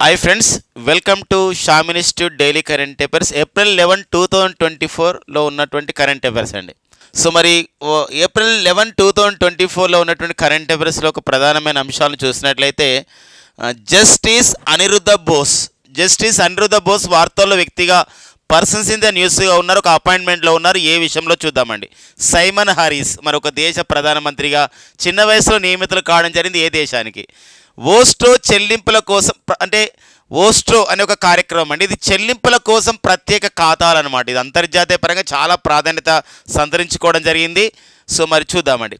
Hi friends, welcome to Sham Institute Daily Current Affairs. April 11, 2024 లో ఉన్నటువంటి current affairs అండి. So మరి April 11, 2024లో ఉన్నటువంటి కరెంట్ అఫైర్స్లో ఒక ప్రధానమైన అంశాలను చూసినట్లయితే జస్టిస్ అనిరుద్ధ బోస్ వార్తల్లో వ్యక్తిగా పర్సన్స్ ఇన్ ద న్యూస్గా ఉన్నారు, ఒక అపాయింట్మెంట్లో ఉన్నారు. ఏ విషయంలో చూద్దామండి. సైమన్ హారిస్ మరొక దేశ ప్రధానమంత్రిగా చిన్న వయసులో నియమితులు కావడం జరిగింది. ఏ దేశానికి? ఓస్ట్రో చెల్లింపుల కోసం, అంటే ఓస్ట్రో అనే ఒక కార్యక్రమం అండి. ఇది చెల్లింపుల కోసం ప్రత్యేక ఖాతాలు అనమాట. ఇది అంతర్జాతీయ పరంగా చాలా ప్రాధాన్యత సంతరించుకోవడం జరిగింది. సో మరి చూద్దామండి.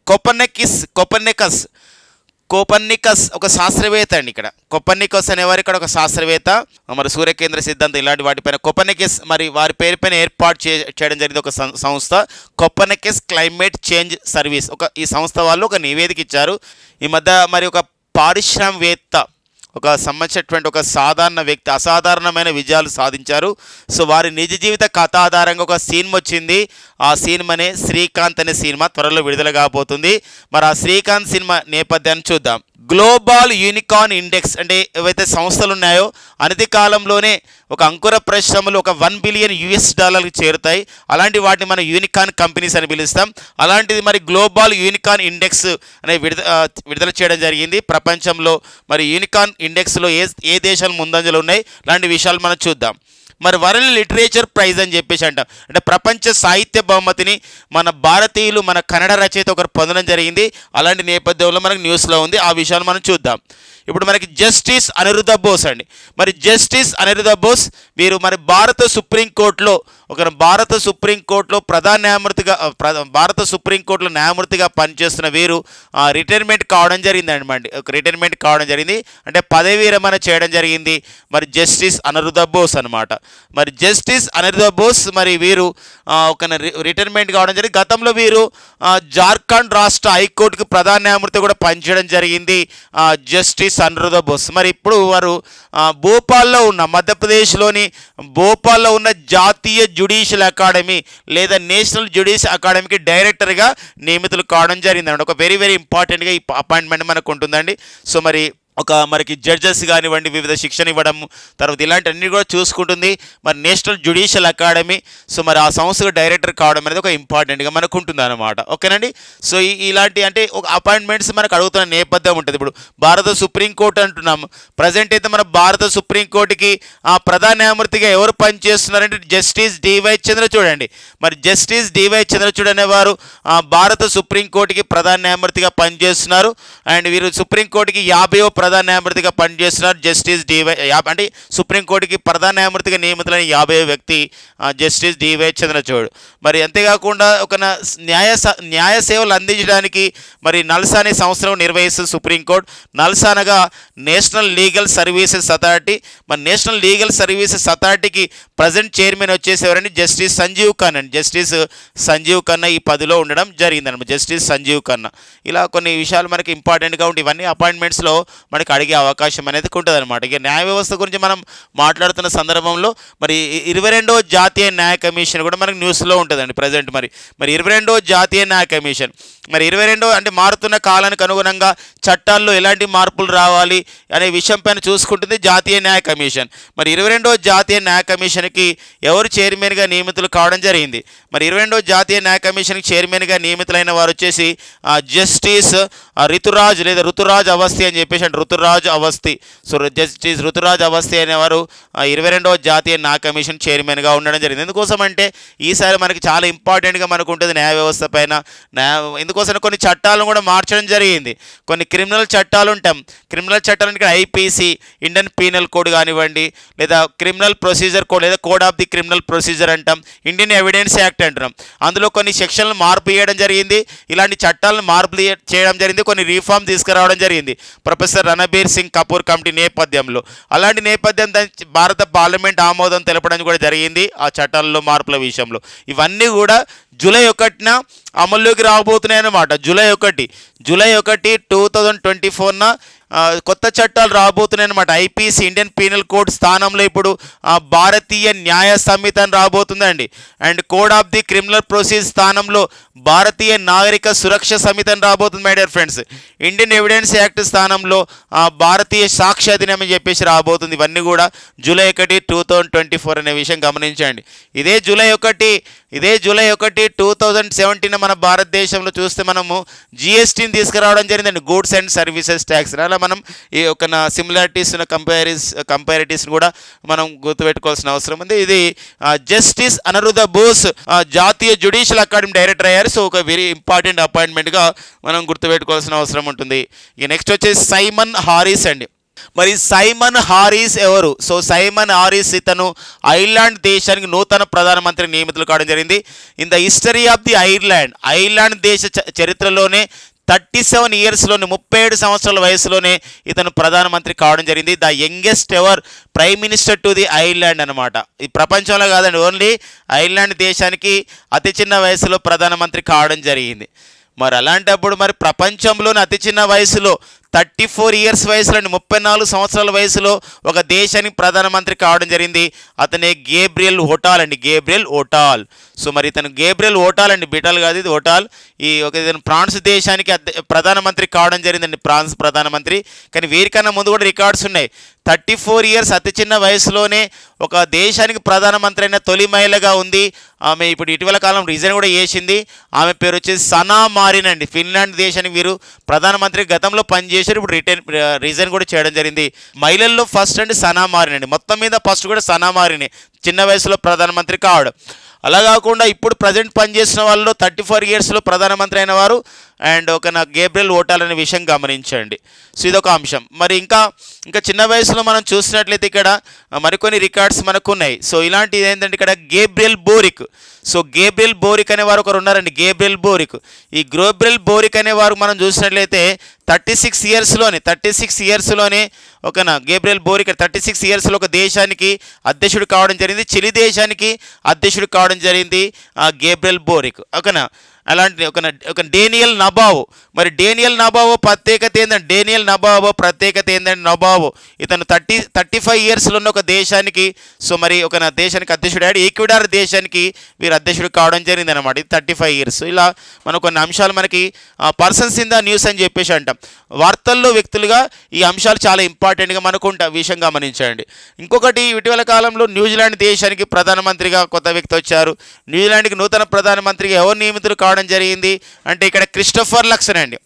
కోపర్నికస్ ఒక శాస్త్రవేత్త అండి. ఇక్కడ కోపర్నికస్ అనేవారు ఇక్కడ ఒక శాస్త్రవేత్త, మరి సూర్యకేంద్ర సిద్ధాంతం ఇలాంటి వాటిపైన కోపర్నికస్ మరి వారి పేరుపైన ఏర్పాటు చేయడం జరిగింది ఒక సంస్థ, కోపర్నికస్ క్లైమేట్ చేంజ్ సర్వీస్. ఈ సంస్థ వాళ్ళు ఒక నివేదిక ఇచ్చారు. ఈ మధ్య మరి ఒక పారిశ్రామికవేత్త, ఒక సంబంధించినటువంటి ఒక సాధారణ వ్యక్తి అసాధారణమైన విజయాలు సాధించారు. సో వారి నిజ జీవిత కథ ఆధారంగా ఒక సినిమా వచ్చింది. ఆ సినిమానే శ్రీకాంత్ అనే సినిమా త్వరలో విడుదల కాబోతుంది. మరి ఆ శ్రీకాంత్ సినిమా నేపథ్యాన్ని చూద్దాం. గ్లోబల్ యూనికార్న్ ఇండెక్స్, అంటే ఏవైతే సంస్థలు ఉన్నాయో అనతి కాలంలోనే ఒక అంకుర పరిశ్రమలు ఒక $1 బిలియన్ చేరుతాయి. అలాంటి వాటిని మనం యూనికార్న్ కంపెనీస్ అని పిలుస్తాం. అలాంటిది మరి గ్లోబల్ యూనికార్న్ ఇండెక్స్ అనే విడుదల చేయడం జరిగింది. ప్రపంచంలో మరి యూనికార్న్ ఇండెక్స్లో ఏ దేశాలు ముందంజలో ఉన్నాయి, లాంటి విషయాలు మనం చూద్దాం. మరి వరల్డ్ లిటరేచర్ ప్రైజ్ అని చెప్పేసి అంటాం, అంటే ప్రపంచ సాహిత్య బహుమతిని మన భారతీయులు, మన కన్నడ రచయిత ఒకరు పొందడం జరిగింది. అలాంటి నేపథ్యంలో మనకు న్యూస్లో ఉంది. ఆ విషయాలు మనం చూద్దాం. ఇప్పుడు మనకి జస్టిస్ అనిరుద్ధ బోస్ అండి. మరి జస్టిస్ అనిరుద్ధ బోస్ వీరు మరి భారత సుప్రీంకోర్టులో న్యాయమూర్తిగా పనిచేస్తున్న వీరు రిటైర్మెంట్ కావడం జరిగిందండి. రిటైర్మెంట్ కావడం జరిగింది, అంటే పదవీ విరమణ చేయడం జరిగింది. మరి జస్టిస్ అనిరుద్ధ బోస్ అనమాట. మరి జస్టిస్ అనిరుద్ధ బోస్ మరి వీరు ఒక రిటైర్మెంట్ కావడం జరిగింది. గతంలో వీరు జార్ఖండ్ రాష్ట్ర హైకోర్టుకు ప్రధాన న్యాయమూర్తి కూడా పనిచేయడం జరిగింది జస్టిస్ అనిరుద్ధ బోస్. మరి ఇప్పుడు వారు భోపాల్లో ఉన్న, మధ్యప్రదేశ్లోని భోపాల్లో ఉన్న జాతీయ జ్యుడిషియల్ అకాడమీ లేదా నేషనల్ జ్యుడిషియల్ అకాడమీకి డైరెక్టర్గా నియమితులు కావడం జరిగిందండి. ఒక వెరీ ఇంపార్టెంట్గా ఈ అపాయింట్మెంట్ మనకు ఉంటుందండి. సో మరి మనకి జడ్జెస్ కానివ్వండి, వివిధ శిక్షణ ఇవ్వడం, తర్వాత ఇలాంటి అన్ని కూడా చూసుకుంటుంది మరి నేషనల్ జ్యుడిషియల్ అకాడమీ. సో మరి ఆ సంస్థకు డైరెక్టర్ కావడం అనేది ఒక ఇంపార్టెంట్గా మనకు ఉంటుంది అనమాట. ఓకేనండి. సో ఇలాంటి అంటే ఒక అపాయింట్మెంట్స్ మనకు అడుగుతున్న నేపథ్యం ఉంటుంది. ఇప్పుడు భారత సుప్రీంకోర్టు అంటున్నాము. ప్రజెంట్ అయితే మన భారత సుప్రీంకోర్టుకి ప్రధాన న్యాయమూర్తిగా ఎవరు పనిచేస్తున్నారంటే జస్టిస్ డివై చంద్రచూడ్ అండి. మరి జస్టిస్ డివై చంద్రచూడ్ అనేవారు భారత సుప్రీంకోర్టుకి ప్రధాన న్యాయమూర్తిగా పనిచేస్తున్నారు. అండ్ వీరు సుప్రీంకోర్టుకి 50వ ప్రధాన న్యాయమూర్తిగా పనిచేస్తున్నారు జస్టిస్ డివై, అంటే సుప్రీంకోర్టుకి ప్రధాన న్యాయమూర్తిగా నియమితులైన 50వ వ్యక్తి జస్టిస్ డివై చంద్రచూడ్. మరి అంతేకాకుండా ఒక న్యాయ సేవలు అందించడానికి మరి నల్సా అనే సంస్థను నిర్వహిస్తుంది సుప్రీంకోర్టు. నల్సా అనగా నేషనల్ లీగల్ సర్వీసెస్ అథారిటీ. మరి నేషనల్ లీగల్ సర్వీసెస్ అథారిటీకి ప్రజెంట్ చైర్మన్ వచ్చేసేవారండి జస్టిస్ సంజీవ్ ఖన్నా అండి. జస్టిస్ సంజీవ్ ఖన్నా ఈ పదిలో ఉండడం జరిగిందనమాట. జస్టిస్ సంజీవ్ ఖన్నా. ఇలా కొన్ని విషయాలు మనకి ఇంపార్టెంట్గా ఉంటాయి. ఇవన్నీ అపాయింట్మెంట్స్లో మనకి అడిగే అవకాశం అనేది ఉంటుంది అనమాట. ఇక న్యాయ వ్యవస్థ గురించి మనం మాట్లాడుతున్న సందర్భంలో మరి 22వ జాతీయ న్యాయ కమిషన్ కూడా మనకు న్యూస్లో ఉంటుందండి ప్రజెంట్. మరి 22వ జాతీయ న్యాయ కమిషన్ మరి 22 అంటే మారుతున్న కాలానికి అనుగుణంగా చట్టాల్లో ఎలాంటి మార్పులు రావాలి అనే విషయం పైన చూసుకుంటుంది జాతీయ న్యాయ కమిషన్. మరి 22వ జాతీయ న్యాయ కమిషన్కి ఎవరు చైర్మన్గా నియమితులు కావడం జరిగింది. మరి 22వ జాతీయ న్యాయ కమిషన్కి చైర్మన్గా నియమితులైన వారు వచ్చేసి జస్టిస్ ఋతురాజ్ అవస్థి అని చెప్పేసి అంటే ఋతురాజ్ అవస్థి. సో జస్టిస్ ఋతురాజ్ అవస్థి అనేవారు 22వ జాతీయ న్యాయ కమిషన్ చైర్మన్గా ఉండడం జరిగింది. ఎందుకోసం అంటే ఈసారి మనకి చాలా ఇంపార్టెంట్గా మనకు ఉంటుంది న్యాయ వ్యవస్థ పైన. ఎందుకోసం కొన్ని చట్టాలను కూడా మార్చడం జరిగింది. కొన్ని క్రిమినల్ చట్టాలు ఉంటాం. క్రిమినల్ చట్టాలు ఇక్కడ ఐపీసీ, ఇండియన్ పీనల్ కోడ్ కానివ్వండి, లేదా క్రిమినల్ ప్రొసీజర్ కోడ్ లేదా code of the criminal procedure అంటాం, ఇండియన్ ఎవిడెన్స్ యాక్ట్ అంటున్నాం. అందులో కొన్ని సెక్షన్లు మార్పు చేయడం జరిగింది. ఇలాంటి చట్టాలను మార్పు చేయడం జరిగింది. కొన్ని రీఫార్మ్ తీసుకురావడం జరిగింది ప్రొఫెసర్ రణబీర్ సింగ్ కపూర్ కమిటీ నేపథ్యంలో. అలాంటి నేపథ్యం భారత పార్లమెంట్ ఆమోదం తెలపడం కూడా జరిగింది ఆ చట్టాలలో మార్పుల విషయంలో. ఇవన్నీ కూడా జూలై 1న అమల్లోకి రాబోతున్నాయి అన్నమాట. జూలై 1, 2024 కొత్త చట్టాలు రాబోతున్నాయి అనమాట. ఐపీసీ ఇండియన్ పీనల్ కోడ్ స్థానంలో ఇప్పుడు భారతీయ న్యాయ సంహిత అని రాబోతుందండి. And code of the criminal procedure స్థానంలో భారతీయ నాగరిక సురక్ష సంహిత అని రాబోతుంది my dear friends. Indian evidence act స్థానంలో భారతీయ సాక్ష్య అధినియం అని చెప్పేసి రాబోతుంది. ఇవన్నీ కూడా జూలై 1, 2024 అనే విషయం గమనించండి. ఇదే జూలై 1, 2017 మన భారతదేశంలో చూస్తే మనము జిఎస్టీని తీసుకురావడం జరిగిందండి, గూడ్స్ అండ్ సర్వీసెస్ ట్యాక్స్. అలా మనం ఈ ఒక సిమిలారిటీస్ కంపారిటివ్స్ని కూడా మనం గుర్తుపెట్టుకోవాల్సిన అవసరం ఉంది. ఇది జస్టిస్ అనిరుద్ధ బోస్ జాతీయ జ్యుడిషియల్ అకాడమీ డైరెక్టర్ అయ్యారు. సో ఒక వెరీ ఇంపార్టెంట్ అపాయింట్మెంట్గా మనం గుర్తుపెట్టుకోవాల్సిన అవసరం ఉంటుంది. ఇక నెక్స్ట్ వచ్చేసి సైమన్ హారిస్ అండి. మరి సైమన్ హారిస్ ఎవరు? సో సైమన్ హారిస్ ఇతను ఐర్లాండ్ దేశానికి నూతన ప్రధానమంత్రి నియమితులు కావడం జరిగింది. In the history of the Ireland దేశ చరిత్రలోనే 37 ఇయర్స్లోనే 37 సంవత్సరాల వయసులోనే ఇతను ప్రధానమంత్రి కావడం జరిగింది. The youngest ever prime minister to the Ireland అనమాట. ఈ ప్రపంచంలో కాదండి, ఓన్లీ ఐర్లాండ్ దేశానికి అతి చిన్న వయసులో ప్రధానమంత్రి కావడం జరిగింది. మరి అలాంటప్పుడు మరి ప్రపంచంలోని అతి చిన్న వయసులో 34 ఇయర్స్ వయసులో 34 సంవత్సరాల వయసులో ఒక దేశానికి ప్రధానమంత్రి కావడం జరిగింది. అతనే గేబ్రియల్ ఓటాల్ అండి, గేబ్రియల్ ఓటాల్. సో మరి ఇతను గేబ్రియల్ ఓటాల్ అండి, బిటాల్ కాదు, ఇది ఓటాల్. ఈ ఒక ఇతను ఫ్రాన్స్ దేశానికి ప్రధానమంత్రి కావడం జరిగిందండి, ఫ్రాన్స్ ప్రధానమంత్రి. కానీ వీరికన్నా ముందు కూడా రికార్డ్స్ ఉన్నాయి. 34 ఇయర్స్ అతి చిన్న వయసులోనే ఒక దేశానికి ప్రధానమంత్రి అయిన తొలి మహిళగా ఉంది ఆమె. ఇప్పుడు ఇటీవల కాలం రిజైన్ కూడా చేసింది. ఆమె పేరు వచ్చేసి సనా మారిన్ అండి. ఫిన్లాండ్ దేశానికి వీరు ప్రధానమంత్రి గతంలో పనిచేశారు, ఇప్పుడు రిజైన్ కూడా చేయడం జరిగింది. మహిళల్లో ఫస్ట్ అండి సనా మారిన్ అండి, మొత్తం మీద ఫస్ట్ కూడా సనా మారినే చిన్న వయసులో ప్రధానమంత్రి కావడం. అలా కాకుండా ఇప్పుడు ప్రజెంట్ పనిచేసిన వాళ్ళు 34 ఇయర్స్లో ప్రధానమంత్రి అయిన వారు అండ్ ఒక గేబ్రియల్ ఓటాల్ అనే విషయం గమనించండి. సో ఇదొక అంశం. మరి ఇంకా చిన్న వయసులో మనం చూసినట్లయితే ఇక్కడ మరికొన్ని రికార్డ్స్ మనకు ఉన్నాయి. సో ఇలాంటిది ఏంటంటే ఇక్కడ Gabriel Boric. So Gabriel Boric అనేవారు ఒకరు ఉన్నారండి, గేబ్రియల్ బోరిక్. ఈ గేబ్రియల్ బోరిక్ అనేవారు మనం చూసినట్లయితే 36 ఇయర్స్లోనే గేబ్రియల్ బోరిక్ 36 ఇయర్స్లో ఒక దేశానికి అధ్యక్షుడు కావడం జరిగింది. చిలీ దేశానికి అధ్యక్షుడు కావడం జరిగింది గేబ్రియల్ బోరిక్. ఓకేనా. అలాంటి ఒక డేనియల్ నబావో. మరి డేనియల్ నబావో ప్రత్యేకత ఏంటంటే నబావో ఇతను 35 ఇయర్స్లో ఉన్న ఒక దేశానికి మరి ఒక దేశానికి అధ్యక్షుడు. ఈక్వెడార్ దేశానికి వీరు అధ్యక్షుడు కావడం జరిగింది అనమాట. ఇది 35 ఇయర్స్. ఇలా మనం కొన్ని అంశాలు మనకి పర్సన్స్ ఇన్ ద న్యూస్ అని చెప్పేసి అంటాం. వార్తల్లో వ్యక్తులుగా ఈ అంశాలు చాలా ఇంపార్టెంట్గా మనకు విషయం గమనించండి. ఇంకొకటి ఇటీవల కాలంలో న్యూజిలాండ్ దేశానికి ప్రధానమంత్రిగా కొత్త వ్యక్తి వచ్చారు. న్యూజిలాండ్కి నూతన ప్రధానమంత్రిగా ఎవరు నియమితులు కావడం జరిగింది అంటే ఇక్కడ క్రిస్టోఫర్ లక్సన్ అండి.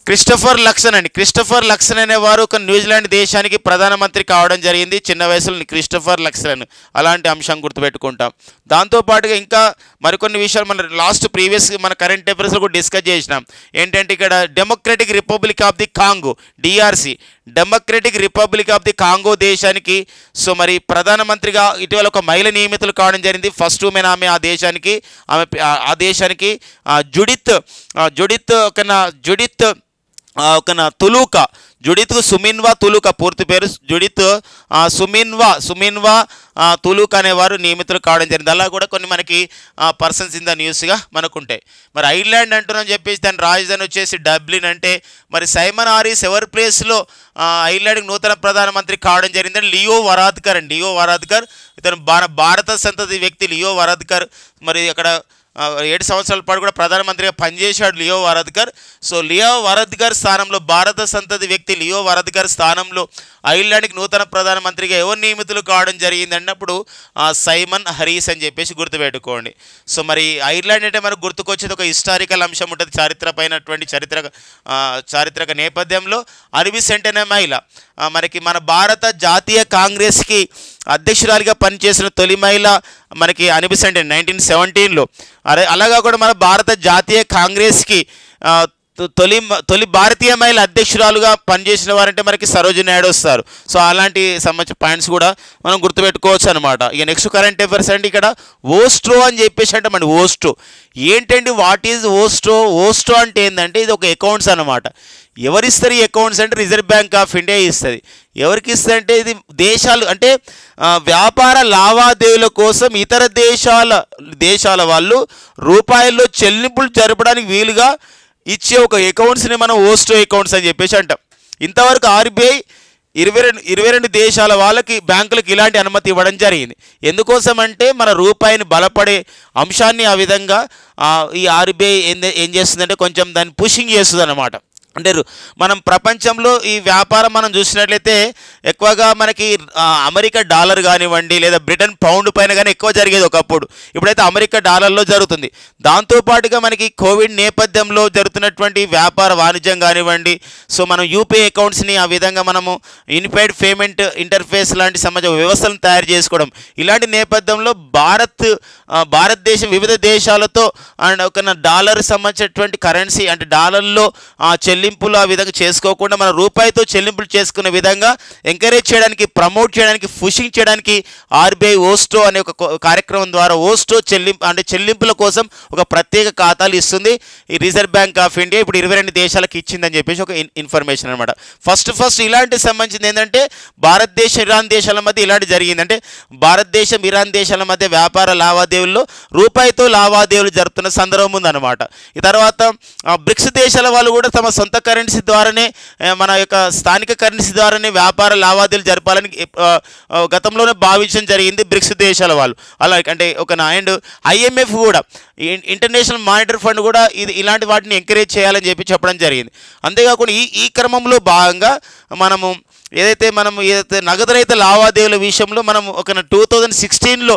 క్రిస్టోఫర్ లక్సన్ అనేవారు ఒక న్యూజిలాండ్ దేశానికి ప్రధానమంత్రి కావడం జరిగింది చిన్న వయసులో. క్రిస్టోఫర్ లక్సన్ అలాంటి అంశం గుర్తుపెట్టుకుంటాం. దాంతోపాటుగా ఇంకా మరికొన్ని విషయాలు ప్రీవియస్ మన కరెంట్ అఫైర్స్లో కూడా డిస్కస్ చేసినాం. ఏంటంటే ఇక్కడ democratic republic of the Congo DRC, democratic republic of the Congo దేశానికి మరి ప్రధానమంత్రిగా ఇటీవల ఒక మహిళ నియమితులు కావడం జరిగింది. ఫస్ట్ ఉమెన్ ఆమె ఆ దేశానికి జుడిత్ సుమిన్వా తులుకా, పూర్తి పేరు జుడిత్ సుమిన్వా తులుకా అనేవారు నియమితులు కావడం జరిగింది. అలా కూడా కొన్ని మనకి పర్సన్స్ ఇన్ ద న్యూస్గా మనకుంటాయి. మరి ఐర్లాండ్ అంటున్నాను చెప్పేసి దాని రాజధాని వచ్చేసి డబ్లిన్. అంటే మరి సైమన్ హారిస్ ఎవరి ప్లేస్లో ఐర్లాండ్కి నూతన ప్రధానమంత్రి కావడం జరిగిందని లియో వరాద్కర్ ఇతను భారత సంతతి వ్యక్తి లియో వరాద్కర్. మరి అక్కడ 7 సంవత్సరాల పాటు కూడా ప్రధానమంత్రిగా పనిచేశాడు Leo Varadkar. So Leo Varadkar స్థానంలో భారత సంతతి వ్యక్తి లియో వరాద్కర్ స్థానంలో ఐర్లాండ్కి నూతన ప్రధానమంత్రిగా ఎవరు నియమితులు కావడం జరిగింది అన్నప్పుడు సైమన్ హారిస్ అని చెప్పేసి గుర్తుపెట్టుకోండి. సో మరి ఐర్లాండ్ అంటే మనకు గుర్తుకొచ్చేది ఒక హిస్టారికల్ అంశం ఉంటుంది, చారిత్రక నేపథ్యంలో. అనిబి సెంట్ అనే మహిళ మన భారత జాతీయ కాంగ్రెస్కి అధ్యక్షురాలిగా పనిచేసిన తొలి మహిళ మనకి అనిబి సెంట్ 1917లో. అలాగా కూడా మన భారత జాతీయ కాంగ్రెస్కి తొలి భారతీయ మహిళ అధ్యక్షురాలుగా పనిచేసిన వారంటే మనకి సరోజిని నాయుడు వస్తారు. సో అలాంటి సంబంధించిన పాయింట్స్ కూడా మనం గుర్తుపెట్టుకోవచ్చు అనమాట. ఇక నెక్స్ట్ కరెంట్ అఫైర్స్ అంటే ఇక్కడ ఓస్ట్రో అని చెప్పేసి అంటే మన ఓస్ట్రో ఏంటండి, వాట్ ఈజ్ ఓస్ట్రో అంటే ఏంటంటే ఇది ఒక అకౌంట్స్ అనమాట. ఎవరిస్తారు ఈ అకౌంట్స్ అంటే రిజర్వ్ బ్యాంక్ ఆఫ్ ఇండియా ఇస్తుంది. ఎవరికి ఇస్తుంది అంటే ఇది దేశాలు అంటే వ్యాపార లావాదేవీల కోసం ఇతర దేశాల వాళ్ళు రూపాయల్లో చెల్లింపులు జరపడానికి వీలుగా ఇచ్చే ఒక అకౌంట్స్ని మనం ఓస్ట్రో అకౌంట్స్ అని చెప్పేసి అంటాం. ఇంతవరకు ఆర్బీఐ 22 దేశాల వాళ్ళకి బ్యాంకులకు ఇలాంటి అనుమతి ఇవ్వడం జరిగింది. ఎందుకోసం అంటే మన రూపాయిని బలపడే అంశాన్ని ఆ విధంగా ఈ ఆర్బీఐ ఏం చేస్తుందంటే కొంచెం దాన్ని పుషింగ్ చేస్తుంది అన్నమాట. అంటే మనం ప్రపంచంలో ఈ వ్యాపారం మనం చూసినట్లయితే ఎక్కువగా మనకి అమెరికా డాలర్ కానివ్వండి లేదా బ్రిటన్ పౌండ్ పైన కానీ ఎక్కువ జరిగేది ఒకప్పుడు. ఇప్పుడైతే అమెరికా డాలర్లో జరుగుతుంది. దాంతోపాటుగా మనకి కోవిడ్ నేపథ్యంలో జరుగుతున్నటువంటి వ్యాపార వాణిజ్యం కానివ్వండి, సో మనం యూపీఐ అకౌంట్స్ని ఆ విధంగా మనము యూనిఫైడ్ పేమెంట్ ఇంటర్ఫేస్ లాంటి సమాజ వ్యవస్థలను తయారు చేసుకోవడం, ఇలాంటి నేపథ్యంలో భారతదేశం వివిధ దేశాలతో అండ్ ఒక డాలర్ సంబంధించినటువంటి కరెన్సీ అంటే డాలర్లో చెల్లింపులు ఆ విధంగా చేసుకోకుండా మన రూపాయితో చెల్లింపులు చేసుకునే విధంగా ఎంకరేజ్ చేయడానికి, ప్రమోట్ చేయడానికి, పుషింగ్ చేయడానికి ఆర్బీఐ ఓస్టో అనే ఒక కార్యక్రమం ద్వారా ఓస్టో చెల్లింపుల కోసం ఒక ప్రత్యేక ఖాతాలు ఇస్తుంది ఈ రిజర్వ్ బ్యాంక్ ఆఫ్ ఇండియా. ఇప్పుడు 22 దేశాలకు ఇచ్చిందని చెప్పేసి ఒక ఇన్ఫర్మేషన్ అనమాట. ఫస్ట్ ఇలాంటి సంబంధించింది ఏంటంటే భారతదేశం ఇరాన్ దేశాల మధ్య ఇలాంటి జరిగింది. అంటే భారతదేశం ఇరాన్ దేశాల మధ్య వ్యాపార లావాదేవీల్లో రూపాయితో లావాదేవీలు జరుగుతున్న సందర్భం ఉందన్నమాట. ఈ తర్వాత బ్రిక్స్ దేశాల వాళ్ళు కూడా తమ సొంత కరెన్సీ ద్వారానే మన యొక్క స్థానిక కరెన్సీ ద్వారానే వ్యాపార లావాదేవీలు జరపాలని గతంలోనే భావించడం జరిగింది బ్రిక్స్ దేశాల వాళ్ళు. అలా అంటే అండ్ ఐఎంఎఫ్ కూడా ఇంటర్నేషనల్ మానిటరీ ఫండ్ కూడా ఇలాంటి వాటిని ఎంకరేజ్ చేయాలని చెప్పడం జరిగింది. అంతేకాకుండా ఈ క్రమంలో భాగంగా ఏదైతే నగదు రహిత లావాదేవీల విషయంలో మనం 2016లో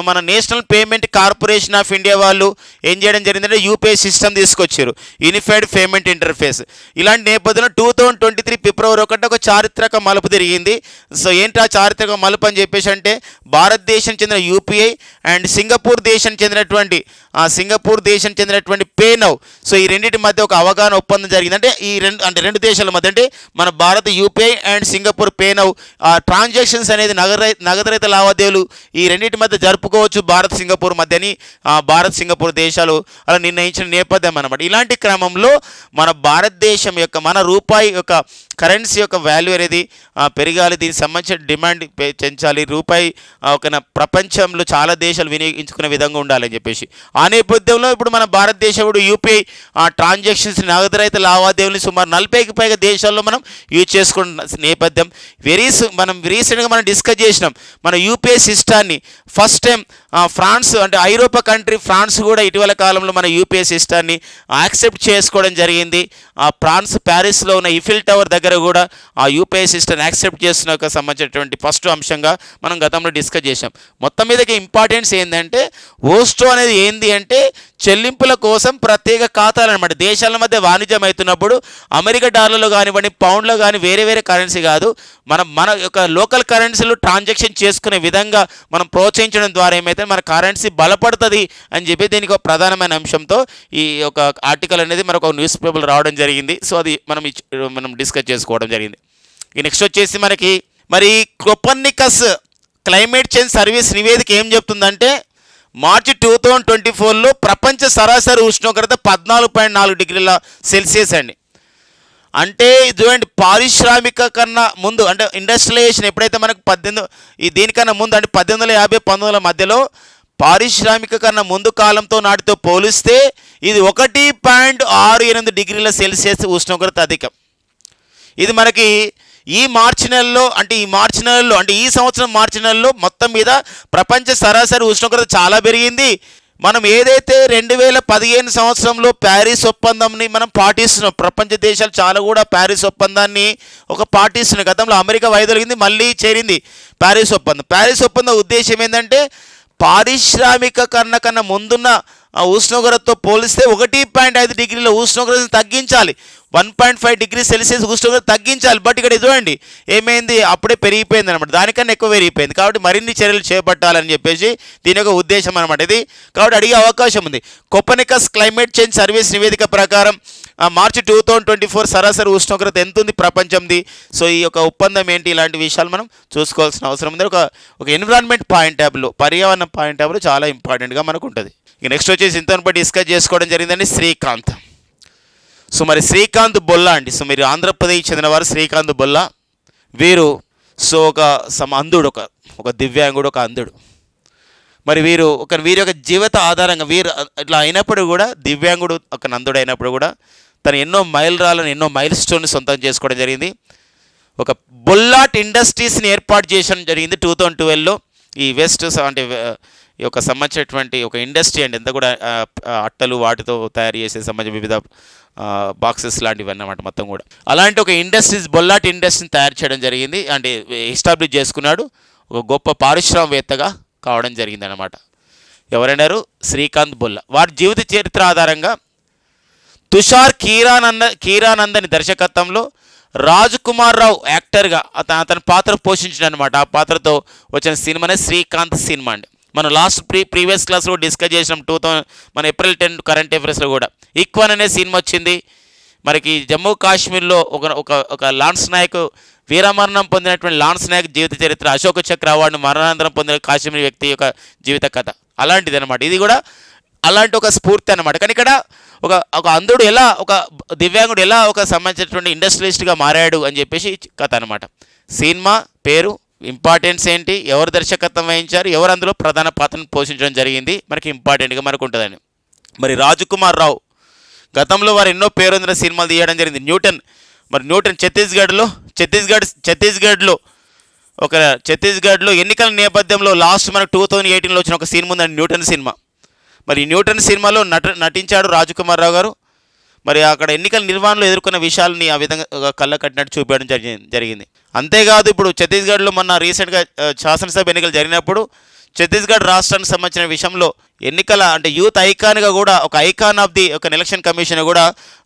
మన national payment corporation of India వాళ్ళు ఏం చేయడం జరిగిందంటే యూపీఐ సిస్టమ్ తీసుకొచ్చారు, యూనిఫైడ్ పేమెంట్ ఇంటర్ఫేస్. ఇలాంటి నేపథ్యంలో 2023 ఫిబ్రవరి 1 ఒక చారిత్రక మలుపు తిరిగింది. సో ఏంటి ఆ చారిత్రక మలుపు అని చెప్పేసి అంటే భారతదేశం చెందిన యూపీఐ అండ్ సింగపూర్ దేశం చెందినటువంటి పేనౌ, సో ఈ రెండింటి మధ్య ఒక అవగాహన ఒప్పందం జరిగింది. అంటే ఈ రెండు దేశాల మధ్య అంటే మన భారత UPI and Singapore pay now transactions అనేది నగదు రహిత లావాదేవీలు ఈ రెండింటి మధ్య జరుపుకోవచ్చు భారత్ సింగపూర్ మధ్యని భారత్ సింగపూర్ దేశాలు అలా నిర్ణయించిన నేపథ్యం అన్నమాట. ఇలాంటి క్రమంలో మన భారతదేశం యొక్క మన రూపాయి యొక్క కరెన్సీ యొక్క వాల్యూ అనేది పెరగాలి, దీనికి సంబంధించిన డిమాండ్ పెంచాలి, రూపాయి ప్రపంచంలో చాలా దేశాలు వినియోగించుకునే విధంగా ఉండాలని చెప్పేసి ఆ నేపథ్యంలో ఇప్పుడు మన భారతదేశం యూపీఐ ట్రాన్సాక్షన్స్ నగదు రహిత లావాదేవీలు సుమారు 40కి పైగా దేశాల్లో మనం యూజ్ చేసుకున్న నేపథ్యం. మనం రీసెంట్గా మనం డిస్కస్ చేసినాం మన యూపీఐ సిస్టాన్ని. ఫస్ట్ టైం ఫ్రాన్స్ అంటే ఐరోపా కంట్రీ ఫ్రాన్స్ కూడా ఇటీవల కాలంలో మన యూపీఐ సిస్టాన్ని యాక్సెప్ట్ చేసుకోవడం జరిగింది. ఫ్రాన్స్ ప్యారిస్లో ఉన్న ఈఫిల్ టవర్ దగ్గర కూడా ఆ యూపీఐ సిస్టమ్ యాక్సెప్ట్ చేస్తున్న సంబంధించినటువంటి ఫస్ట్ అంశంగా మనం గతంలో డిస్కస్ చేసాం. మొత్తం మీదకి ఇంపార్టెన్స్ ఏంటంటే ఓస్టో అనేది ఏంది అంటే చెల్లింపుల కోసం ప్రత్యేక ఖాతాలు అనమాట. దేశాల మధ్య వాణిజ్యం అవుతున్నప్పుడు అమెరికా డాలర్లు కానివ్వండి, పౌండ్లో కానీ వేరే కరెన్సీ కాదు, మన యొక్క లోకల్ కరెన్సీలు ట్రాన్సాక్షన్ చేసుకునే విధంగా మనం ప్రోత్సహించడం ద్వారా ఏమైతే మన కరెన్సీ బలపడుతుంది అని చెప్పి దీనికి ఒక ప్రధానమైన అంశంతో ఈ ఒక ఆర్టికల్ అనేది మనకు ఒక న్యూస్ పేపర్ రావడం జరిగింది. సో అది మనం డిస్కస్ చేసుకోవడం జరిగింది. నెక్స్ట్ వచ్చేసి మరి కోపర్నికస్ క్లైమేట్ చేంజ్ సర్వీస్ నివేదిక ఏం చెప్తుందంటే మార్చి 2024లో ప్రపంచ సరాసరి ఉష్ణోగ్రత 14.4 డిగ్రీల సెల్సియస్ అండి. అంటే చూడండి, పారిశ్రామిక కన్నా ముందు అంటే ఇండస్ట్రియలైజేషన్ ఎప్పుడైతే మనకు దీనికన్నా ముందు అంటే 1850-1900 మధ్యలో పారిశ్రామిక కన్నా ముందు కాలంతో నాటితో పోలిస్తే ఇది 1.68 డిగ్రీల సెల్సియస్ ఉష్ణోగ్రత అధికం. ఇది మనకి ఈ సంవత్సరం మార్చి నెలలో మొత్తం మీద ప్రపంచ సరాసరి ఉష్ణోగ్రత చాలా పెరిగింది. మనం ఏదైతే 2015 సంవత్సరంలో ప్యారిస్ ఒప్పందంని మనం పాటిస్తున్నాం, ప్రపంచ దేశాలు చాలా కూడా ప్యారిస్ ఒప్పందాన్ని పాటిస్తున్నాయి. గతంలో అమెరికా వైదొలిగింది, మళ్ళీ చేరింది ప్యారిస్ ఒప్పందం ఉద్దేశం ఏంటంటే పారిశ్రామిక కన్నా ముందున్న ఉష్ణోగ్రతతో పోలిస్తే 1.5 డిగ్రీల ఉష్ణోగ్రతను తగ్గించాలి, 1.5 డిగ్రీ సెల్సియస్ ఉష్ణోగ్రత తగ్గించాలి. బట్ ఇక్కడ చూడండి ఏమైంది, అప్పుడే పెరిగిపోయింది అనమాట, దానికన్నా ఎక్కువ పెరిగిపోయింది. కాబట్టి మరిన్ని చర్యలు చేపట్టాలని చెప్పేసి దీని యొక్క ఉద్దేశం అనమాట ఇది. కాబట్టి అడిగే అవకాశం ఉంది. కోపర్నికస్ క్లైమేట్ చేంజ్ సర్వీస్ నివేదిక ప్రకారం మార్చి 2024 సరాసరి ఉష్ణోగ్రత ఎంత ఉంది ప్రపంచంది. సో ఈ యొక్క ఒప్పందం ఏంటి, ఇలాంటి విషయాలు మనం చూసుకోవాల్సిన అవసరం ఉంది. ఒక ఎన్విరాన్మెంట్ పాయింట్ ఆఫ్ వ్యూలో, పర్యావరణ పాయింట్ ఆఫ్ వ్యూలో చాలా ఇంపార్టెంట్గా మనకు ఉంటుంది. ఇక నెక్స్ట్ వచ్చేసి ఇంతను డిస్కస్ చేసుకోవడం జరిగిందండి శ్రీకాంత్. సో మరి శ్రీకాంత్ బొల్లా అండి. సో మీరు ఆంధ్రప్రదేశ్ చెందినవారు శ్రీకాంత్ బొల్లా. వీరు సో అంధుడు, ఒక దివ్యాంగుడు, ఒక అంధుడు. మరి వీరి యొక్క జీవిత ఆధారంగా వీరు ఇట్లా అయినప్పుడు కూడా, దివ్యాంగుడు ఒక నందుడు అయినప్పుడు కూడా తను ఎన్నో మైలురాళ్ళను ఎన్నో మైల్ స్టోన్ని సొంతం చేసుకోవడం జరిగింది. ఒక బొల్లాట్ ఇండస్ట్రీస్ని ఏర్పాటు చేయడం జరిగింది 2012లో. ఈ వెస్ట్ అంటే ఈ యొక్క సంబంధించినటువంటి ఒక ఇండస్ట్రీ అండి, ఎంత కూడా అట్టలు వాటితో తయారు చేసే సంబంధించిన వివిధ బాక్సెస్ లాంటివి అన్నమాట మొత్తం కూడా. అలాంటి ఒక ఇండస్ట్రీస్ బొల్లాట్ ఇండస్ట్రీని తయారు చేయడం జరిగింది, అంటే ఎస్టాబ్లిష్ చేసుకున్నాడు. ఒక గొప్ప పారిశ్రామికవేత్తగా కావడం జరిగింది అన్నమాట. ఎవరైనారు? శ్రీకాంత్ బొల్లా. వారి జీవిత చరిత్ర ఆధారంగా తుషార్ కీరానందని దర్శకత్వంలో రాజ్ కుమార్ రావు యాక్టర్గా అతని పాత్ర పోషించిన అనమాట. ఆ పాత్రతో వచ్చిన సినిమానే శ్రీకాంత్ సినిమా అండి. మనం లాస్ట్ ప్రీవియస్ క్లాస్లో డిస్కస్ చేసినాం. మన ఏప్రిల్ 10 కరెంట్ అఫైర్స్లో కూడా ఈక్వన్ అనే సినిమా వచ్చింది. మనకి జమ్మూ కాశ్మీర్లో ఒక లాన్స్ నాయక్ వీరమరణం పొందినటువంటి లాన్స్ నాయక్ జీవిత చరిత్ర, అశోక చక్ర అవార్డును మరణానంతరం పొందిన కాశ్మీర్ వ్యక్తి యొక్క జీవిత కథ అలాంటిది అనమాట. ఇది కూడా అలాంటి ఒక స్ఫూర్తి అనమాట. కానీ ఇక్కడ ఒక అంధుడు ఎలా, ఒక దివ్యాంగుడు ఎలా ఒక సంబంధించినటువంటి ఇండస్ట్రియలిస్ట్గా మారాడు అని చెప్పేసి కథ అనమాట. సినిమా పేరు, ఇంపార్టెన్స్ ఏంటి, ఎవరు దర్శకత్వం వహించారు, ఎవరు అందులో ప్రధాన పాత్రను పోషించడం జరిగింది మనకి ఇంపార్టెంట్గా మనకు ఉంటుందని. మరి రాజ్ కుమార్ రావు గతంలో వారు ఎన్నో పేరొందిన సినిమాలు తీయడం జరిగింది. న్యూటన్ ఛత్తీస్గఢ్లో ఎన్నికల నేపథ్యంలో లాస్ట్ మనకు 2018లో వచ్చిన ఒక సినిమా ఉందండి, న్యూటన్ సినిమా. మరి ఈ న్యూటన్ సినిమాలో నటించాడు రాజ్ కుమార్ రావు గారు. మరి అక్కడ ఎన్నికల నిర్వహణలో ఎదుర్కొన్న విషయాలని ఆ విధంగా కళ్ళ కట్టినట్టు చూపించడం జరిగింది. అంతేకాదు ఇప్పుడు ఛత్తీస్గఢ్లో మొన్న రీసెంట్గా శాసనసభ ఎన్నికలు జరిగినప్పుడు ఛత్తీస్గఢ్ రాష్ట్రానికి సంబంధించిన విషయంలో ఎన్నికల అంటే యూత్ ఐకాన్గా కూడా ఒక ఐకాన్ ఆఫ్ ది ఒక ఎలక్షన్ కమిషన్ కూడా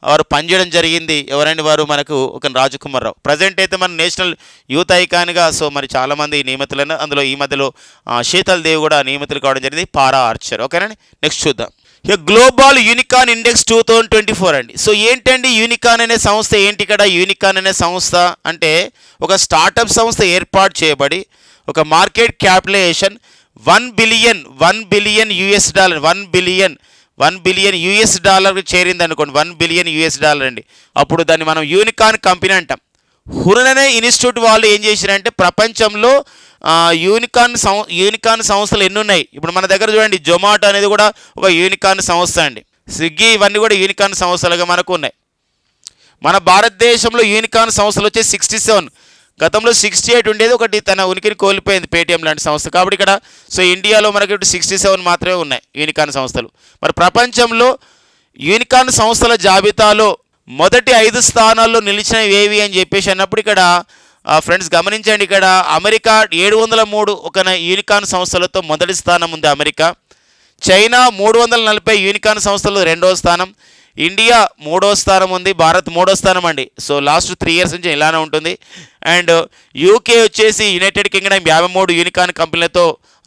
వారు పనిచేయడం జరిగింది. ఎవరైనా వారు మనకు ఒక రాజ్ కుమార్ రావు. ప్రజెంట్ అయితే మన నేషనల్ యూత్ ఐకాన్గా సో మరి చాలామంది నియమితులైన, అందులో ఈ మధ్యలో శీతల్ దేవ్ కూడా నియమితులు కావడం జరిగింది, పారా ఆర్చర్. ఓకేనండి, నెక్స్ట్ చూద్దాం. ఇక గ్లోబల్ యూనికార్న్ ఇండెక్స్ 2024 అండి. సో ఏంటండి యూనికార్న్ అనే సంస్థ ఏంటి? ఇక్కడ యూనికార్న్ అనే సంస్థ అంటే ఒక స్టార్టప్ సంస్థ ఏర్పాటు చేయబడి ఒక మార్కెట్ క్యాపిటలైజేషన్ $1 బిలియన్ యూఎస్ డాలర్కి చేరింది అనుకోండి. $1 బిలియన్ అండి. అప్పుడు దాన్ని మనం యూనికార్న్ కంపెనీ అంటాం. హురన్ అనే ఇన్స్టిట్యూట్ వాళ్ళు ఏం చేశారంటే ప్రపంచంలో యూనికార్న్ సంస్థలు ఎన్ని ఉన్నాయి. ఇప్పుడు మన దగ్గర చూడండి, జొమాటో అనేది కూడా ఒక యూనికార్న్ సంస్థ అండి. స్విగ్గీ ఇవన్నీ కూడా యూనికార్న్ సంస్థలుగా మనకు ఉన్నాయి. మన భారతదేశంలో యూనికార్న్ సంస్థలు వచ్చే 67, గతంలో 68 ఉండేది, ఒకటి తన ఉనికిని కోల్పోయింది పేటీఎం లాంటి సంస్థ. కాబట్టి ఇక్కడ సో ఇండియాలో మనకి ఇప్పుడు 67 మాత్రమే ఉన్నాయి యూనికార్న్ సంస్థలు. మరి ప్రపంచంలో యూనికార్న్ సంస్థల జాబితాలో మొదటి 5 స్థానాల్లో నిలిచినవి ఏవి అని చెప్పేసి అన్నప్పుడు ఇక్కడ ఫ్రెండ్స్ గమనించండి, ఇక్కడ అమెరికా 703 ఒక యూనికార్న్ సంస్థలతో మొదటి స్థానం ఉంది అమెరికా. చైనా 340 యూనికార్న్ సంస్థలు 2వ స్థానం. ఇండియా 3వ స్థానం ఉంది, భారత్ 3వ స్థానం అండి. సో లాస్ట్ 3 ఇయర్స్ నుంచి ఇలానే ఉంటుంది. అండ్ యూకే వచ్చేసి యునైటెడ్ కింగ్డమ్ 53 యూనికార్న్ కంపెనీలతో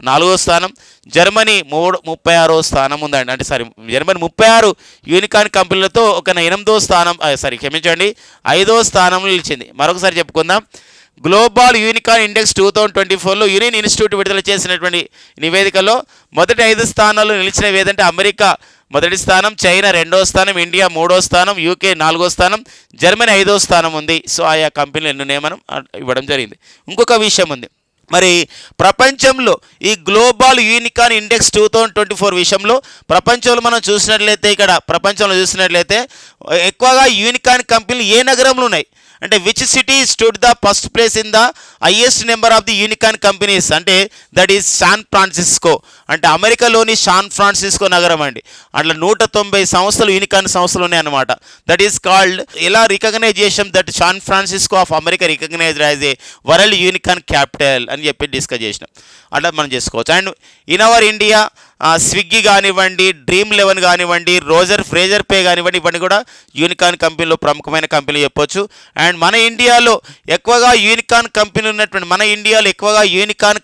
4వ స్థానం. జర్మనీ 36వ స్థానం ఉందండి. అంటే జర్మనీ 36 యూనికార్న్ కంపెనీలతో ఒక 8వ స్థానం, క్షమించండి 5వ స్థానంలో నిలిచింది. మరొకసారి చెప్పుకుందాం. గ్లోబల్ యూనికార్న్ ఇండెక్స్ 2024లో యూనియన్ ఇన్స్టిట్యూట్ విడుదల చేసినటువంటి నివేదికలో మొదటి 5 స్థానాల్లో నిలిచినవి ఏదంటే అమెరికా మొదటి స్థానం, చైనా 2వ స్థానం, ఇండియా 3వ స్థానం, యూకే 4వ స్థానం, జర్మనీ 5వ స్థానం ఉంది. సో ఆయా కంపెనీలు ఎన్నున్నాయి మనం ఇవ్వడం జరిగింది. ఇంకొక విషయం ఉంది, మరి ప్రపంచంలో ఈ గ్లోబల్ యూనికార్న్ ఇండెక్స్ 2024 విషయంలో ప్రపంచంలో మనం చూసినట్లయితే ఎక్కువగా యూనికార్న్ కంపెనీలు ఏ నగరంలో ఉన్నాయి అంటే which city stood the first place in the highest number of the unicorn companies అంటే దట్ ఈస్ శాన్ ఫ్రాన్సిస్కో. అంటే అమెరికాలోని శాన్ ఫ్రాన్సిస్కో నగరం అండి. అట్లా 190 సంస్థలు యూనికార్న్ సంస్థలు ఉన్నాయి అన్నమాట. దట్ ఈస్ కాల్డ్ ఎలా recognition that San Francisco of America recognised as a world unicorn capital అని చెప్పి డిస్కస్ చేసినాం. అట్లా మనం చేసుకోవచ్చు. And in our India Swiggy కానివ్వండి, Dream11 కానివ్వండి, ఫ్రేజర్ పే కానివ్వండి, ఇవన్నీ కూడా యూనికార్న్ కంపెనీలో ప్రముఖమైన కంపెనీలు చెప్పొచ్చు. అండ్ మన ఇండియాలో ఎక్కువగా యూనికార్న్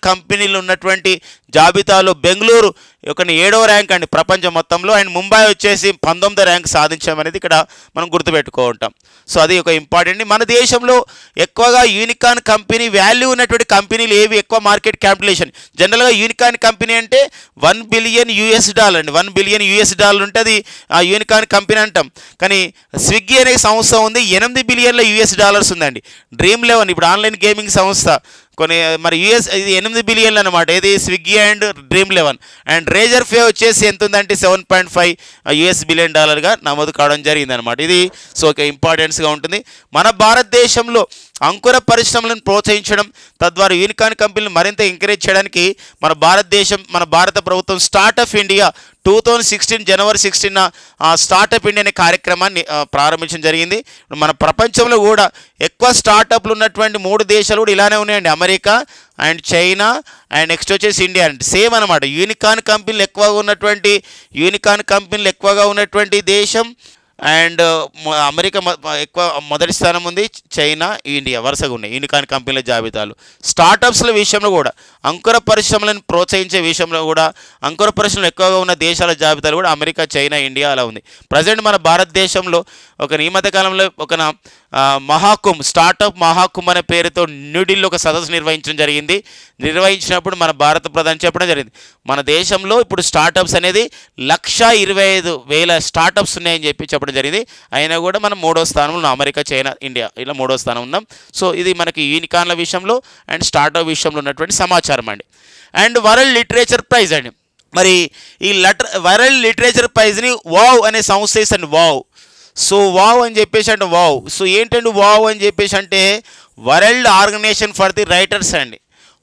కంపెనీలు ఉన్నటువంటి జాబితాలో బెంగళూరు ఒక 7వ ర్యాంక్ అండి ప్రపంచం మొత్తంలో. అండ్ ముంబై వచ్చేసి 19వ ర్యాంక్ సాధించామనేది ఇక్కడ మనం గుర్తుపెట్టుకుంటాం. సో అది ఒక ఇంపార్టెంట్. మన దేశంలో ఎక్కువగా యూనికార్న్ కంపెనీ వాల్యూ ఉన్నటువంటి కంపెనీలు ఏవి, ఎక్కువ మార్కెట్ క్యాపిటలైజేషన్. జనరల్గా యూనికార్న్ కంపెనీ అంటే $1 బిలియన్ అండి. $1 బిలియన్ ఉంటుంది ఆ యూనికార్న్ కంపెనీ అంటాం. కానీ స్విగ్గీ అనే సంస్థ ఉంది, $8 బిలియన్ ఉందండి. Dream11 ఇప్పుడు ఆన్లైన్ గేమింగ్ సంస్థ కొన్ని మరి యూఎస్ ఇది 8 బిలియన్లు అనమాట. ఇది Swiggy and Dream11 and Razorpay వచ్చేసి ఎంత ఉందంటే $7.5 బిలియన్ నమోదు కావడం జరిగిందనమాట. ఇది సో ఒక ఇంపార్టెన్స్గా ఉంటుంది. మన భారతదేశంలో అంకుర పరిశ్రమలను ప్రోత్సహించడం, తద్వారా యూనికార్న్ కంపెనీలు మరింత ఎంకరేజ్ చేయడానికి మన భారత ప్రభుత్వం స్టార్టప్ ఇండియా 2016 జనవరి 16న స్టార్టప్ ఇండియా అనే కార్యక్రమాన్ని ప్రారంభించడం జరిగింది. మన ప్రపంచంలో కూడా ఎక్కువ స్టార్టప్లు ఉన్నటువంటి 3 దేశాలు కూడా ఇలానే ఉన్నాయండి, America and China and next వచ్చేసి ఇండియా. అంటే సేమ్ అనమాట. యూనికార్న్ కంపెనీలు ఎక్కువగా ఉన్నటువంటి దేశం అండ్ అమెరికా ఎక్కువ మొదటి స్థానం ఉంది, చైనా ఇండియా వరుసగా ఉన్నాయి యూనికార్న్ కంపెనీల జాబితాలు. స్టార్టప్స్ల విషయంలో కూడా అంకుర పరిశ్రమలను ప్రోత్సహించే విషయంలో కూడా అంకుర పరిశ్రమలు ఎక్కువగా ఉన్న దేశాల జాబితాలు కూడా అమెరికా, చైనా, ఇండియా అలా ఉంది. ప్రజెంట్ మన భారతదేశంలో ఈ మధ్య కాలంలో మహాకుంభ్ స్టార్టప్ మహాకుంభ్ అనే పేరుతో న్యూఢిల్లీలో ఒక సదస్సు నిర్వహించినప్పుడు మన భారత ప్రధాని చెప్పడం జరిగింది, మన దేశంలో ఇప్పుడు స్టార్టప్స్ అనేది 125,000 స్టార్టప్స్ ఉన్నాయని చెప్పడం జరిగింది. అయినా కూడా మనం 3వ స్థానంలో అమెరికా, చైనా, ఇండియా ఇలా 3వ స్థానం ఉన్నాం. సో ఇది మనకి యూనికార్న్ల విషయంలో అండ్ స్టార్టప్ విషయంలో ఉన్నటువంటి సమాచారం అండి. అండ్ వరల్డ్ లిటరేచర్ ప్రైజ్ అండి. మరి ఈ వరల్డ్ లిటరేచర్ ప్రైజ్ని వావ్ అనే సంస్థ ఇస్తుంది. సో వావ్ అని చెప్పేసి అంటే సో ఏంటండి వావ్ అని చెప్పేసి అంటే World Organisation for the Writers అండి.